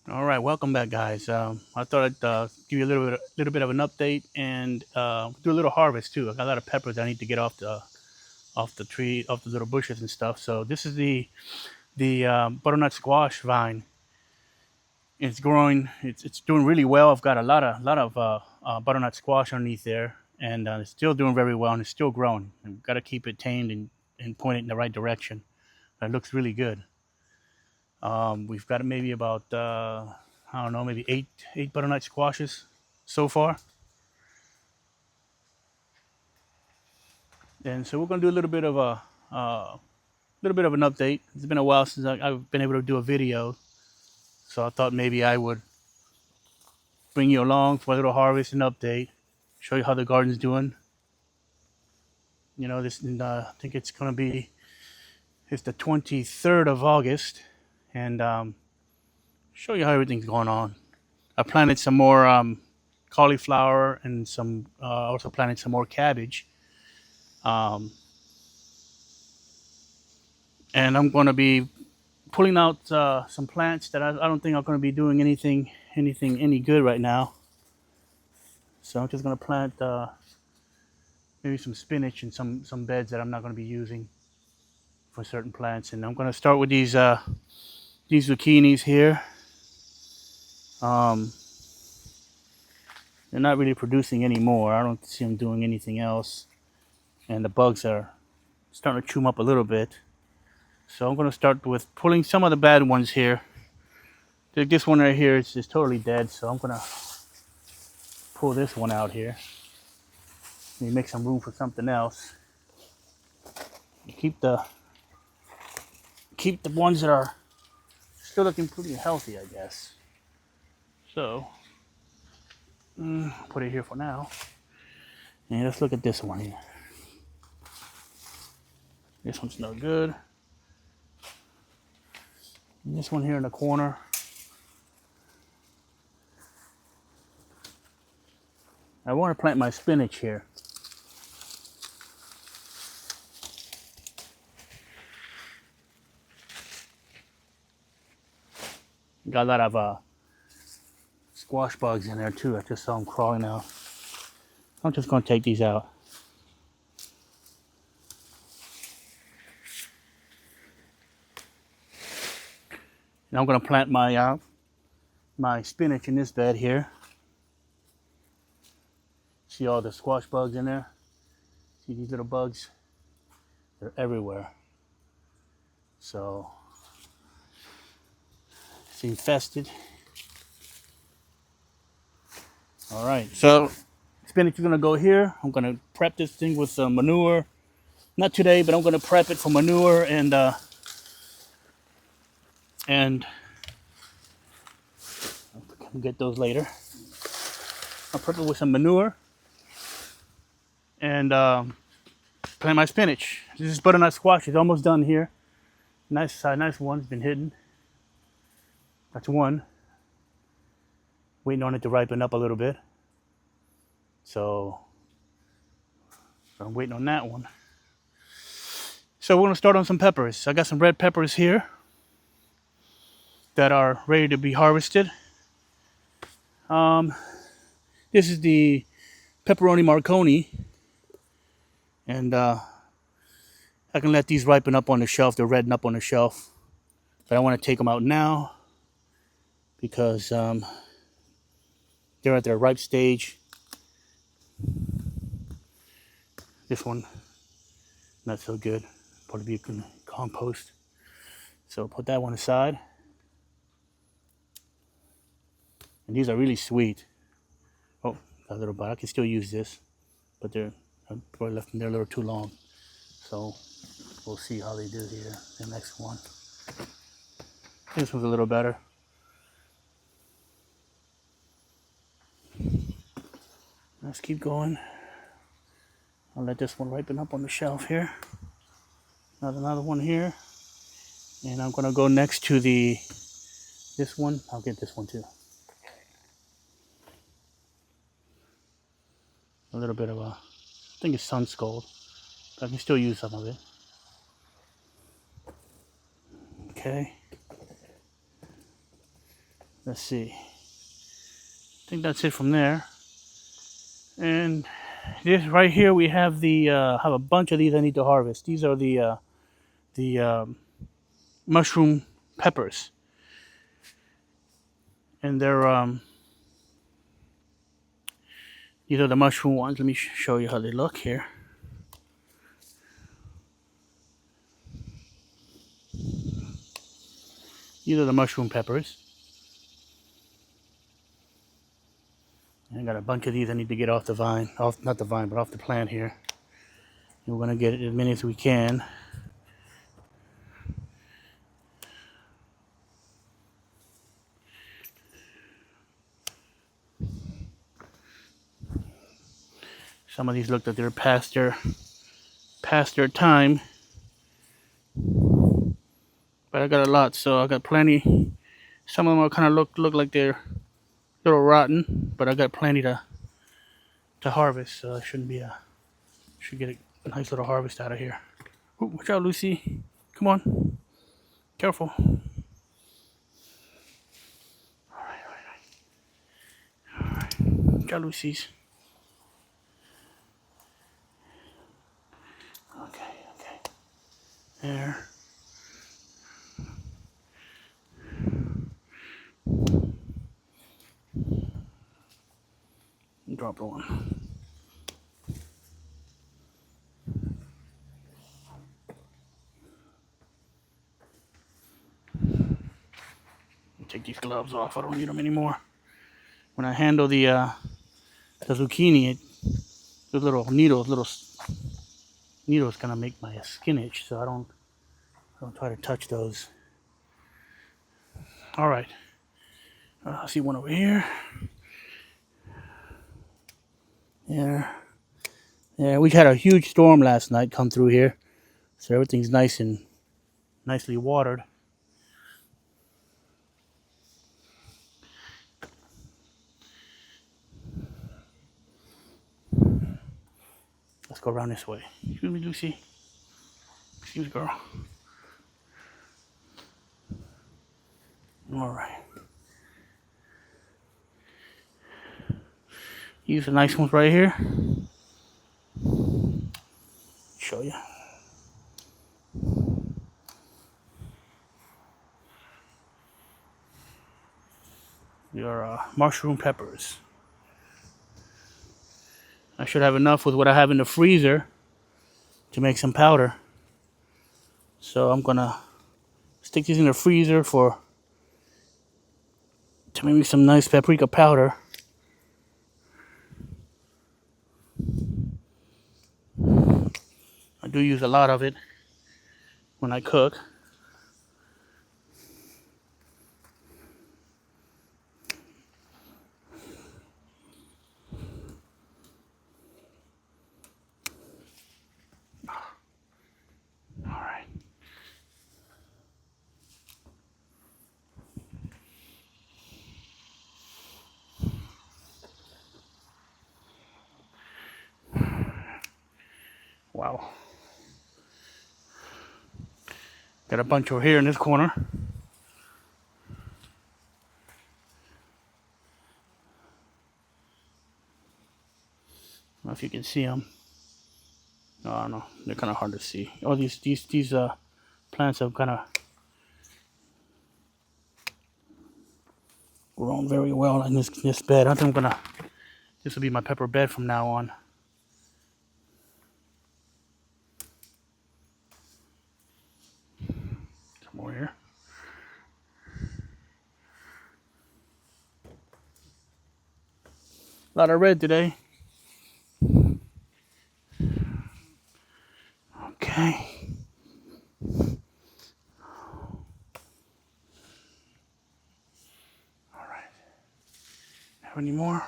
All right, welcome back, guys. I thought I'd give you a little bit of an update and do a little harvest too. I got a lot of peppers I need to get off the tree, off the little bushes and stuff. So this is the butternut squash vine. It's growing. It's doing really well. I've got a lot of butternut squash underneath there, and it's still doing very well, and it's still growing. I've got to keep it tamed and point it in the right direction. It looks really good. We've got maybe about I don't know, maybe eight butternut squashes so far, and so we're gonna do a little bit of an update. It's been a while since I've been able to do a video, so I thought maybe I would bring you along for a little harvest and update, show you how the garden's doing. This I think it's the 23rd of August, and show you how everything's going on. I planted some more cauliflower and some also planted some more cabbage. Um, and I'm going to be pulling out some plants that I don't think are going to be doing anything any good right now. So I'm just going to plant maybe some spinach and some beds that I'm not going to be using for certain plants. And I'm going to start with these zucchinis here. Um, they're not really producing anymore. I don't see them doing anything else, and the bugs are starting to chew them up a little bit. So I'm going to start with pulling some of the bad ones here. This one right here is just totally dead, so I'm going to pull this one out here. Maybe make some room for something else. Keep the keep the ones that are still looking pretty healthy, I guess. So put it here for now. And let's look at this one here. This one's no good. And this one here in the corner. I want to plant my spinach here. Got a lot of squash bugs in there too. I just saw them crawling out. I'm just going to take these out. And I'm going to plant my spinach in this bed here. See all the squash bugs in there? See these little bugs? They're everywhere. So it's infested. All right, so spinach is gonna go here. I'm gonna prep this thing with some manure. Not today, but I'm gonna prep it for manure and I'll get those later. I'll prep it with some manure and plant my spinach. This is butternut squash. It's almost done here. Nice one. It's been hidden. That's one. Waiting on it to ripen up a little bit. So I'm waiting on that one. So we're gonna start on some peppers. I got some red peppers here that are ready to be harvested. This is the pepperoni marconi, and I can let these ripen up on the shelf. They're redden up on the shelf, but I want to take them out now because they're at their ripe stage. This one, not so good. Probably be compost. So put that one aside. And these are really sweet. Oh, got a little bite. I can still use this, but I probably left them there a little too long. So we'll see how they do here. The next one. This one's a little better. Let's keep going. I'll let this one ripen up on the shelf here. Another one here. And I'm gonna go next to this one. I'll get this one too. A little bit of I think it's sun scald. But I can still use some of it. Okay. Let's see. I think that's it from there. And this right here, we have have a bunch of these I need to harvest. These are the mushroom peppers, and these are the mushroom ones. Let me show you how they look here. These are the mushroom peppers. I got a bunch of these I need to get off the vine, not the vine, but off the plant here. And we're gonna get as many as we can. Some of these look like they're past their time, but I got a lot, so I got plenty. Some of them kind of look like they're a little rotten, but I got plenty to harvest, so should get a nice little harvest out of here. Ooh, watch out, Lucy! Come on, careful. All right. Watch out, Lucy's. Okay. There. Drop one. Take these gloves off. I don't need them anymore. When I handle the zucchini, those little needles kind of make my skin itch, so I don't try to touch those. All right. I see one over here. There. Yeah, we had a huge storm last night come through here, so everything's nice and nicely watered. Let's go around this way. Excuse me, Lucy. Excuse me, girl. All right. Use the nice ones right here. Show you. Your mushroom peppers. I should have enough with what I have in the freezer to make some powder. So I'm gonna stick these in the freezer to make me some nice paprika powder. I do use a lot of it when I cook. All right. Wow. Got a bunch over here in this corner. I don't know if you can see them. No, I don't know. They're kind of hard to see. Oh, these plants have kind of grown very well in this bed. I think this will be my pepper bed from now on. Some more here. A lot of red today. Okay. All right. Have any more?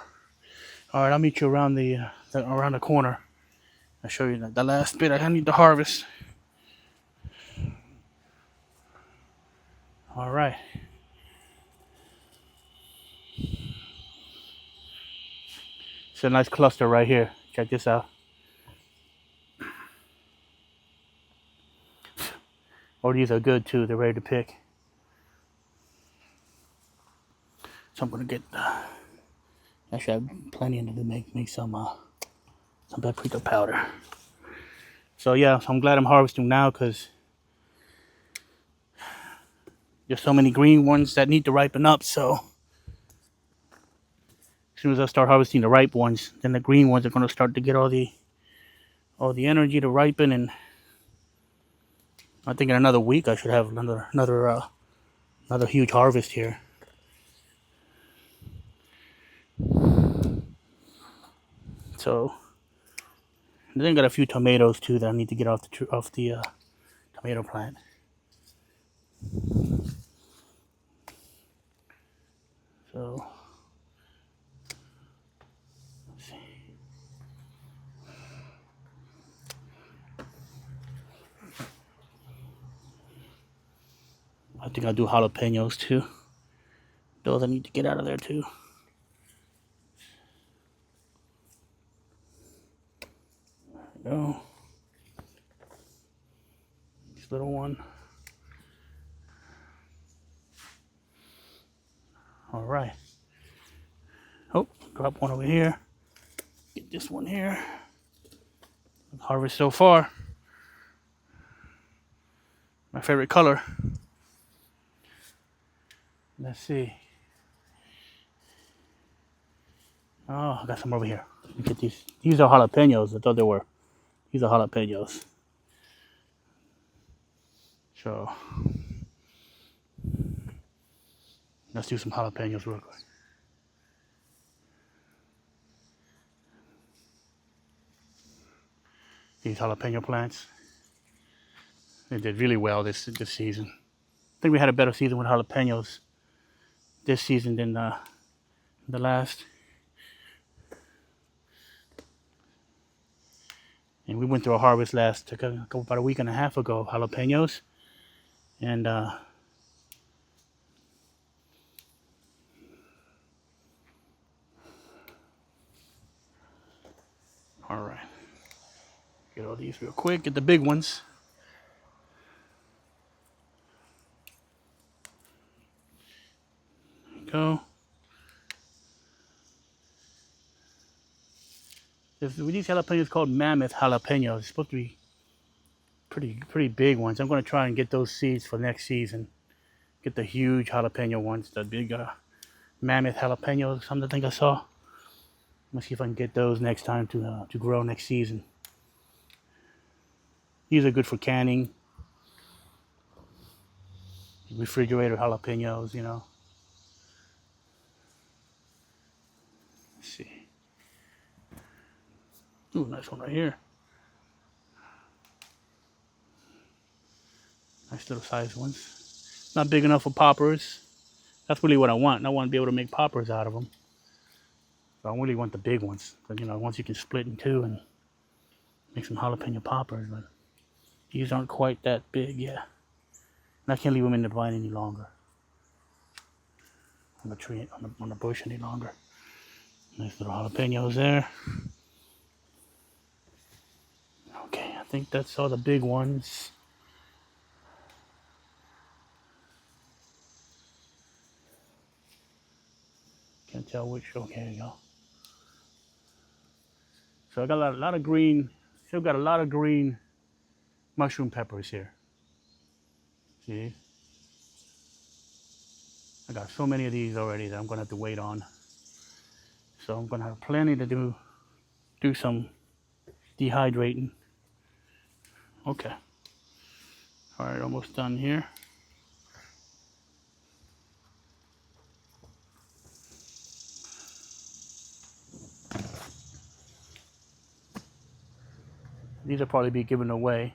All right, I'll meet you around around the corner. I'll show you the last bit I need to harvest. All right. It's a nice cluster right here. Check this out. Oh, these are good too. They're ready to pick. So I'm gonna get. Actually, I have plenty to make some paprika powder. So yeah, so I'm glad I'm harvesting now because there's so many green ones that need to ripen up. So as soon as I start harvesting the ripe ones, then the green ones are gonna start to get all the energy to ripen, and I think in another week I should have another huge harvest here. So then I got a few tomatoes too that I need to get off the tomato plant. So let's see. I think I'll do jalapenos too. Those I need to get out of there too. There we go. This little one. All right. Oh, drop one over here. Get this one here. Harvest so far. My favorite color. Let's see. Oh, I got some over here. Look at these. These are jalapenos. I thought they were. These are jalapenos. So let's do some jalapenos real quick. These jalapeno plants. They did really well this season. I think we had a better season with jalapenos this season than the last. And we went through a harvest about a week and a half ago of jalapenos. And all right. Get all these real quick. Get the big ones. There you go. These jalapenos called mammoth jalapenos. It's supposed to be pretty big ones. I'm going to try and get those seeds for next season. Get the huge jalapeno ones, the big mammoth jalapenos. Something I think I saw. Let's see if I can get those next time to grow next season. These are good for canning. Refrigerator jalapenos, you know. Let's see. Ooh, nice one right here. Nice little size ones. Not big enough for poppers. That's really what I want. I want to be able to make poppers out of them. So I really want the big ones. But, you know, once you can split in two and make some jalapeno poppers. But these aren't quite that big yet. And I can't leave them in the vine any longer. On the tree, on the bush any longer. Nice little jalapenos there. Okay, I think that's all the big ones. Can't tell which. Okay, there you go. So I got a lot of green. Still got a lot of green mushroom peppers here. See? I got so many of these already that I'm gonna have to wait on. So I'm gonna have plenty to do some dehydrating. Okay. All right, almost done here. These will probably be given away.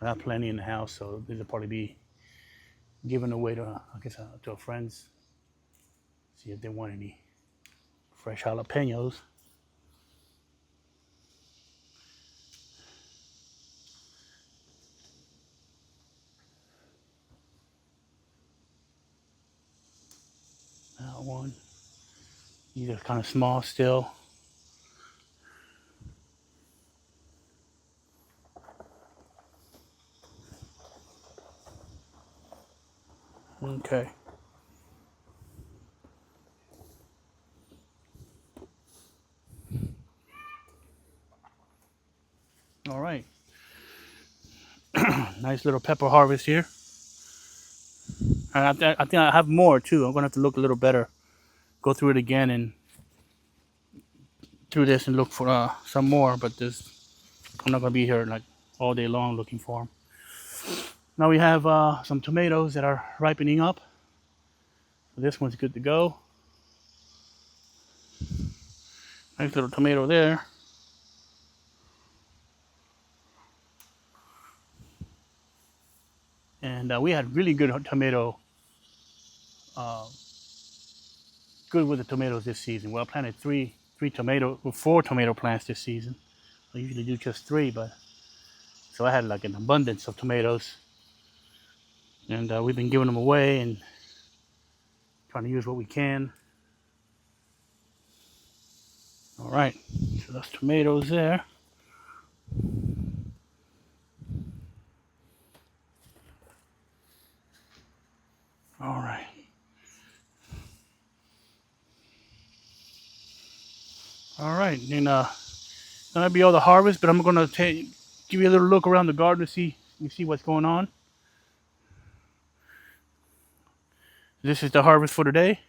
I have plenty in the house, so these will probably be given away to, I guess, to friends. See if they want any fresh jalapenos. That one. These are kind of small still. Okay. Nice little pepper harvest here. And I think I have more too. I'm gonna have to look a little better. Go through it again and through this and look for some more. But this, I'm not gonna be here like all day long looking for them. Now we have some tomatoes that are ripening up. So this one's good to go. Nice little tomato there. And we had really good tomato, good with the tomatoes this season. Well, I planted four tomato plants this season. I usually do just 3, but so I had like an abundance of tomatoes. And we've been giving them away and trying to use what we can. All right, so that's tomatoes there. All right. All right, and that'll be all the harvest, but I'm gonna give you a little look around the garden to see what's going on. This is the harvest for today.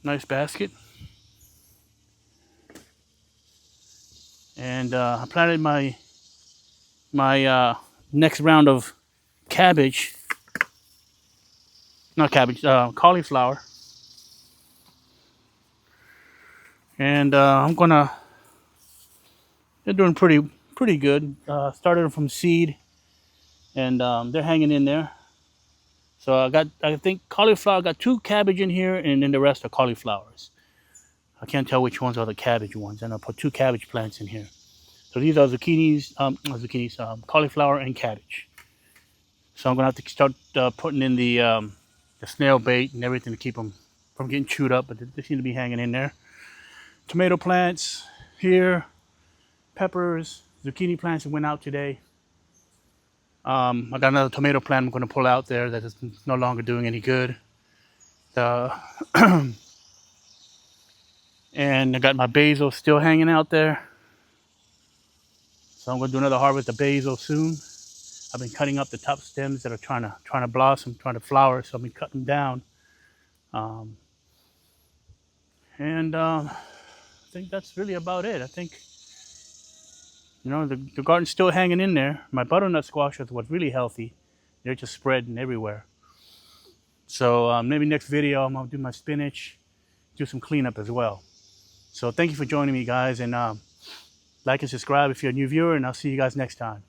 Nice basket. And I planted my next round of cabbage. Not cabbage, cauliflower. And they're doing pretty good. Started from seed, and they're hanging in there. So I think cauliflower, got 2 cabbage in here, and then the rest are cauliflowers. I can't tell which ones are the cabbage ones, and I put 2 cabbage plants in here. So these are zucchinis, cauliflower and cabbage. So I'm gonna have to start putting in the snail bait and everything to keep them from getting chewed up, but they seem to be hanging in there. Tomato plants here, peppers, zucchini plants that went out today. I got another tomato plant I'm going to pull out there that is no longer doing any good. And I got my basil still hanging out there. So I'm going to do another harvest of basil soon. I've been cutting up the top stems that are trying to blossom, trying to flower, so I've been cutting them down. I think that's really about it. I think, the garden's still hanging in there. My butternut squashes was really healthy. They're just spreading everywhere. So maybe next video I'm gonna do my spinach, do some cleanup as well. So thank you for joining me, guys, and like and subscribe if you're a new viewer, and I'll see you guys next time.